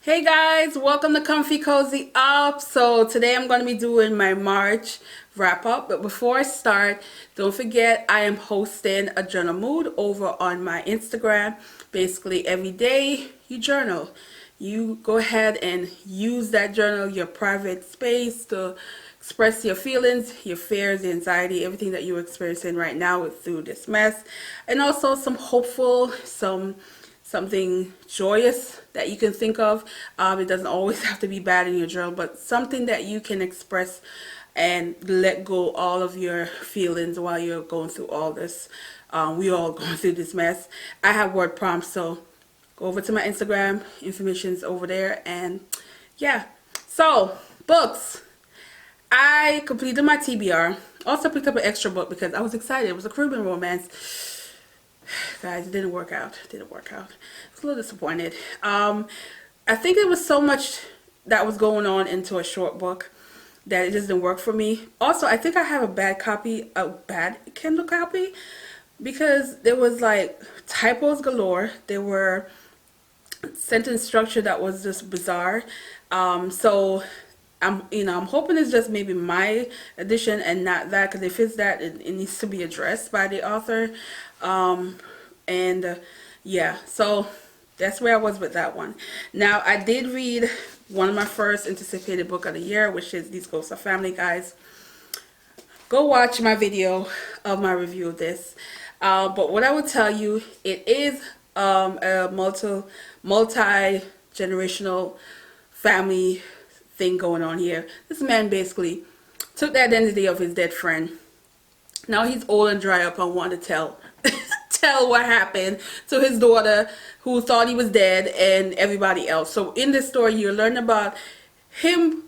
Hey guys, welcome to Comfy Cozy Up. So today I'm going to be doing my March wrap up, but before I start, don't forget I am hosting a journal mood over on my Instagram. Basically every day you journal. You go ahead and use that journal, your private space, to express your feelings, your fears, the anxiety, everything that you're experiencing right now through this mess, and also some hopeful, something joyous that you can think of. It doesn't always have to be bad in your journal, but something that you can express and let go all of your feelings while you're going through all this. We all going through this mess. I have word prompts, so go over to my Instagram. Information's over there, and yeah. So books. I completed my TBR. Also picked up an extra book because I was excited. It was a Caribbean romance. Guys, it didn't work out. It didn't work out. I was a little disappointed. I think there was so much that was going on into a short book that it just didn't work for me. Also, I think I have a bad Kindle copy, because there was like typos galore. There were sentence structure that was just bizarre. So I'm hoping it's just maybe my edition and not that, because if it's that, it needs to be addressed by the author. And yeah, so that's where I was with that one. Now, I did read one of my first anticipated book of the year, which is These Ghosts of Family. Guys, go watch my video of my review of this. But what I would tell you, it is a multi-generational family thing going on here. This man basically took the identity of his dead friend. Now he's old and dry up and want to tell tell what happened to his daughter, who thought he was dead, and everybody else. So in this story, you learn about him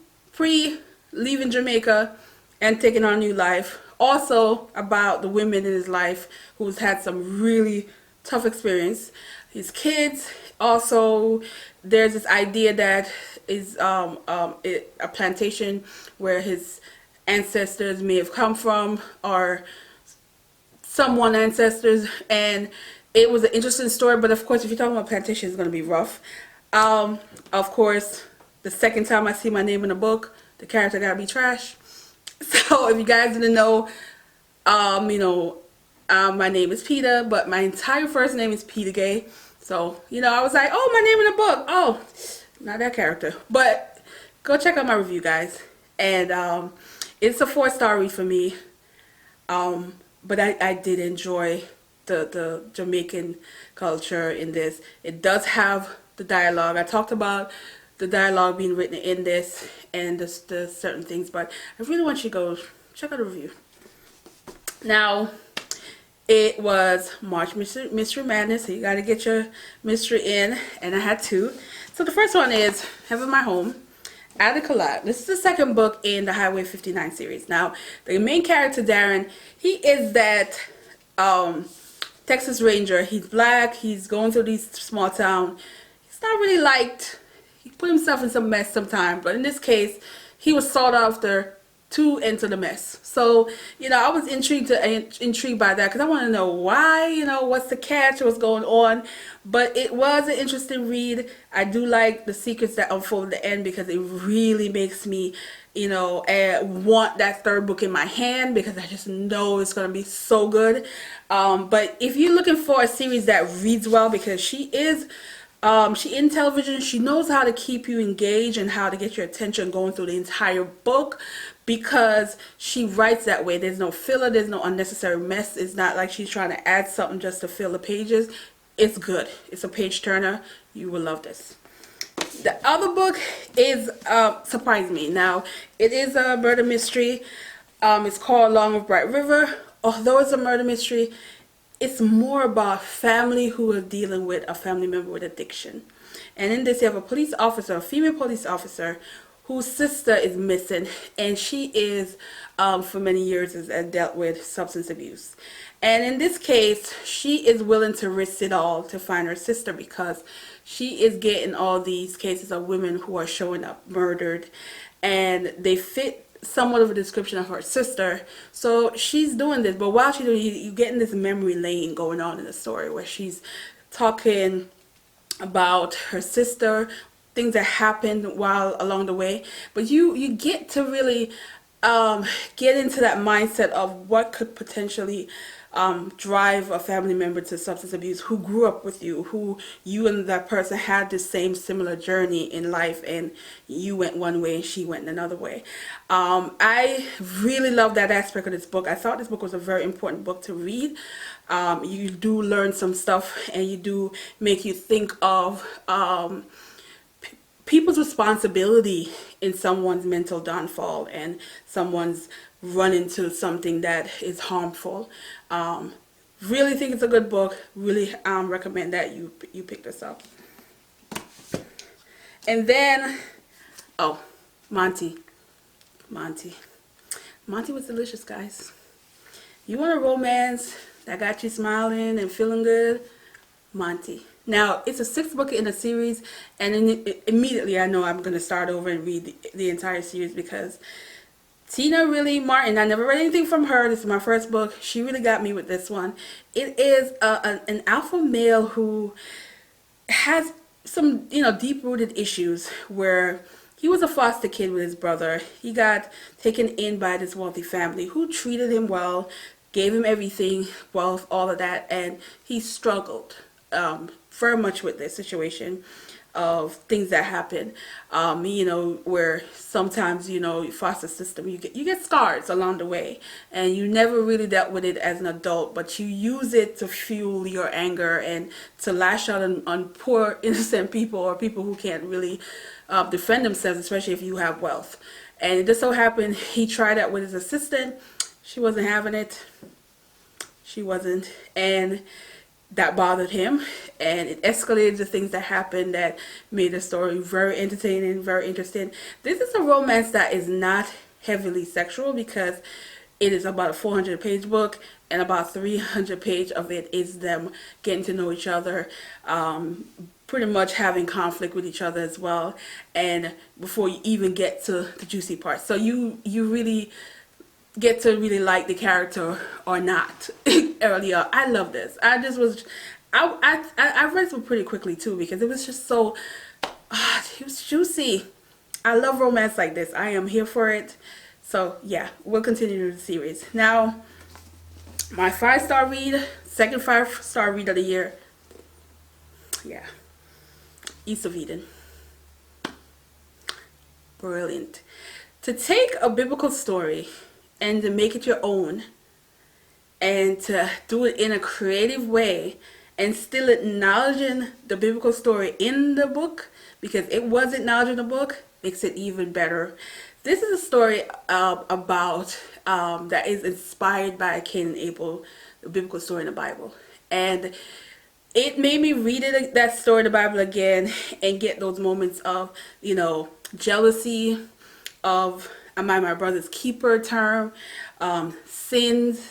leaving Jamaica and taking on a new life. Also about the women in his life who's had some really tough experience. His kids. Also, there's this idea that is a plantation where his ancestors may have come from, or someone ancestors, and it was an interesting story. But of course, if you're talking about plantation, it's going to be rough. Of course, the second time I see my name in a book, the character gotta be trash. So if you guys didn't know, my name is Peter, but my entire first name is Peter Gay. So, I was like, oh, my name in a book. Oh, not that character. But go check out my review, guys. And it's a 4-star read for me. But I did enjoy the Jamaican culture in this. It does have the dialogue. I talked about the dialogue being written in this and the certain things, but I really want you to go check out the review. Now, it was March Mystery Madness, so you got to get your mystery in, and I had two. So the first one is Heaven My Home, Add a Collab. This is the second book in the Highway 59 series. Now, the main character, Darren, he is that Texas Ranger. He's black. He's going through these small town. He's not really liked. He put himself in some mess sometimes, but in this case, he was sought after to enter the mess. So, I was intrigued by that, because I want to know why, what's the catch, what's going on. But it was an interesting read. I do like the secrets that unfold at the end, because it really makes me, want that third book in my hand, because I just know it's going to be so good. But if you're looking for a series that reads well, because she in television, she knows how to keep you engaged and how to get your attention going through the entire book, because she writes that way. There's no filler, there's no unnecessary mess. It's not like she's trying to add something just to fill the pages. It's good. It's a page turner. You will love this. The other book is surprised me. Now, it is a murder mystery. It's called Along with Bright River. Although it's a murder mystery, it's more about family who are dealing with a family member with addiction. And in this, you have a police officer, a female police officer, whose sister is missing, and she is, for many years, has dealt with substance abuse. And in this case, she is willing to risk it all to find her sister, because she is getting all these cases of women who are showing up murdered, and they fit somewhat of a description of her sister. So she's doing this, but while she's doing it, you getting this memory lane going on in the story, where she's talking about her sister things that happened while along the way, but you get to really get into that mindset of what could potentially drive a family member to substance abuse who grew up with you, who you and that person had the same similar journey in life, and you went one way and she went another way. I really love that aspect of this book. I thought this book was a very important book to read. You do learn some stuff, and you do make you think of people's responsibility in someone's mental downfall and someone's run into something that is harmful. Really think it's a good book. Really recommend that you pick this up. And then, oh, Monty was delicious, guys. You want a romance that got you smiling and feeling good? Monty. Now, it's a 6th book in a series, and immediately I know I'm going to start over and read the entire series, because Tina really Martin, I never read anything from her. This is my first book. She really got me with this one. It is an alpha male who has some, deep-rooted issues, where he was a foster kid with his brother. He got taken in by this wealthy family who treated him well, gave him everything, wealth, all of that, and he struggled very much with this situation of things that happen, where sometimes, foster system, you get scars along the way, and you never really dealt with it as an adult, but you use it to fuel your anger and to lash out on poor innocent people, or people who can't really defend themselves, especially if you have wealth. And it just so happened he tried that with his assistant. She wasn't having it. She wasn't, and that bothered him, and it escalated to things that happened that made the story very entertaining, very interesting. This is a romance that is not heavily sexual, because it is about a 400-page book, and about 300 pages of it is them getting to know each other, pretty much having conflict with each other as well, and before you even get to the juicy part. So you really get to really like the character or not earlier. I love this. I read this one pretty quickly too, because it was just so it was juicy. I love romance like this. I am here for it. So yeah, we'll continue the series. Now, my 5-star read, second 5-star read of the year. Yeah, East of Eden. Brilliant. To take a biblical story and to make it your own, and to do it in a creative way, and still acknowledging the biblical story in the book, because it was acknowledged in the book, makes it even better. This is a story about that is inspired by Cain and Abel, the biblical story in the Bible, and it made me read that story in the Bible again and get those moments of jealousy, of am I my brother's keeper term, sins,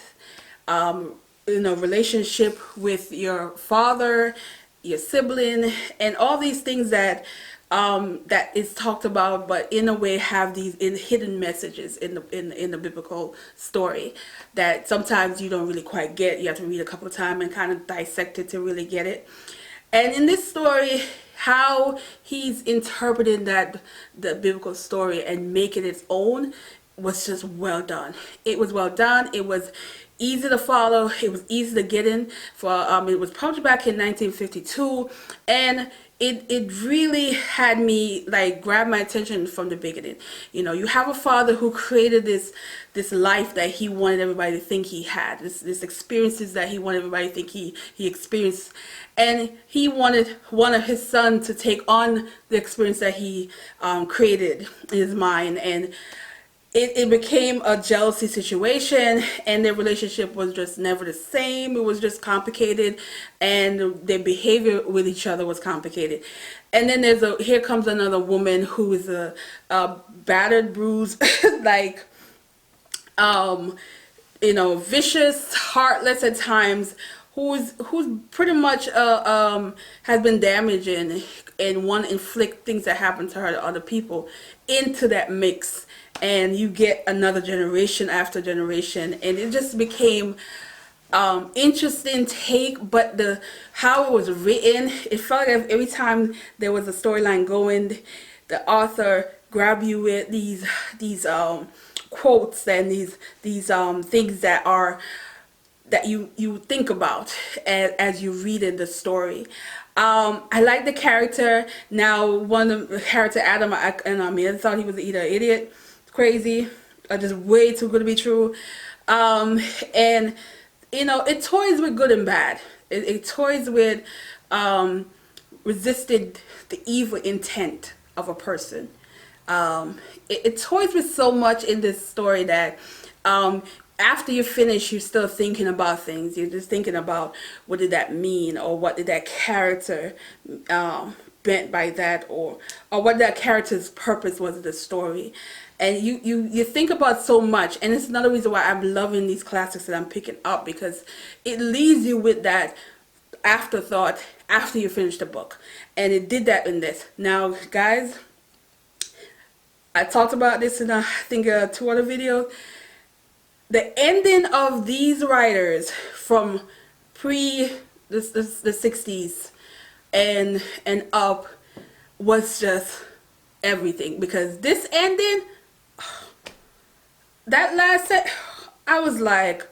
relationship with your father, your sibling, and all these things that that is talked about, but in a way have these hidden messages in the biblical story that sometimes you don't really quite get. You have to read a couple of times and kind of dissect it to really get it. And in this story, how he's interpreting the biblical story and making its own was just well done. It was well done. It was easy to follow. It was easy to get in. It was published back in 1952, and it really had me grab my attention from the beginning. You have a father who created this life that he wanted everybody to think he had, this experiences that he wanted everybody to think he experienced, and he wanted one of his sons to take on the experience that he created in his mind, and it became a jealousy situation, and their relationship was just never the same. It was just complicated, and their behavior with each other was complicated. And then here comes another woman who is a battered, bruised, vicious, heartless at times, who's pretty much has been damaging and want to inflict things that happen to her to other people into that mix. And you get another generation after generation, and it just became interesting take, but the how it was written, it felt like every time there was a storyline going, the author grab you with these quotes and these things that are that you think about as you read in the story. I like the character. Now, one of the character Adam, I thought he was either an idiot, crazy, or just way too good to be true. And you know, it toys with good and bad. It toys with resisted the evil intent of a person. It toys with so much in this story that after you finish, you're still thinking about things. You're just thinking about what did that mean, or what did that character meant by that, or what that character's purpose was of the story. And you think about so much, and it's another reason why I'm loving these classics that I'm picking up, because it leaves you with that afterthought after you finish the book. And it did that in this. Now, guys, I talked about this in I think 2 other videos. The ending of these writers from pre the 60s and up was just everything, because this ending, that last set, I was like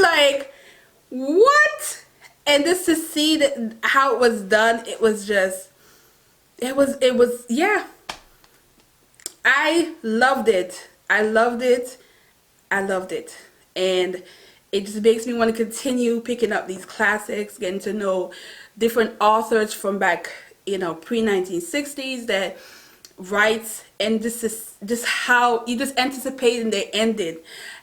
like, what? And just to see that how it was done, it was just, it was yeah, I loved it. I loved it. I loved it. And it just makes me want to continue picking up these classics, getting to know different authors from back, you know, pre-1960s that writes, and just how you just anticipating they ended.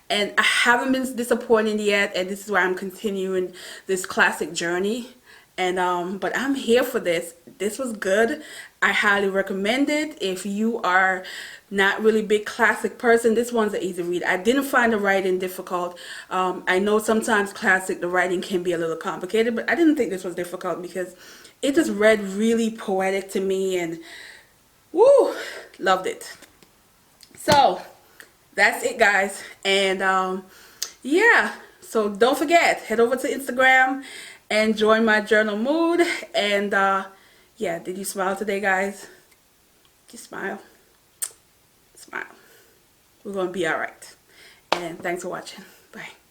And I haven't been disappointed yet, and this is why I'm continuing this classic journey. And but I'm here for this. This was good. I highly recommend it. If you are not really big classic person, this one's an easy read. I didn't find the writing difficult. I know sometimes classic, the writing can be a little complicated, but I didn't think this was difficult, because it just read really poetic to me, and woo, loved it. So that's it, guys. And yeah, so don't forget, head over to Instagram and join my journal mood. And yeah, did you smile today, guys? Just smile. Smile. We're gonna be all right. And thanks for watching. Bye.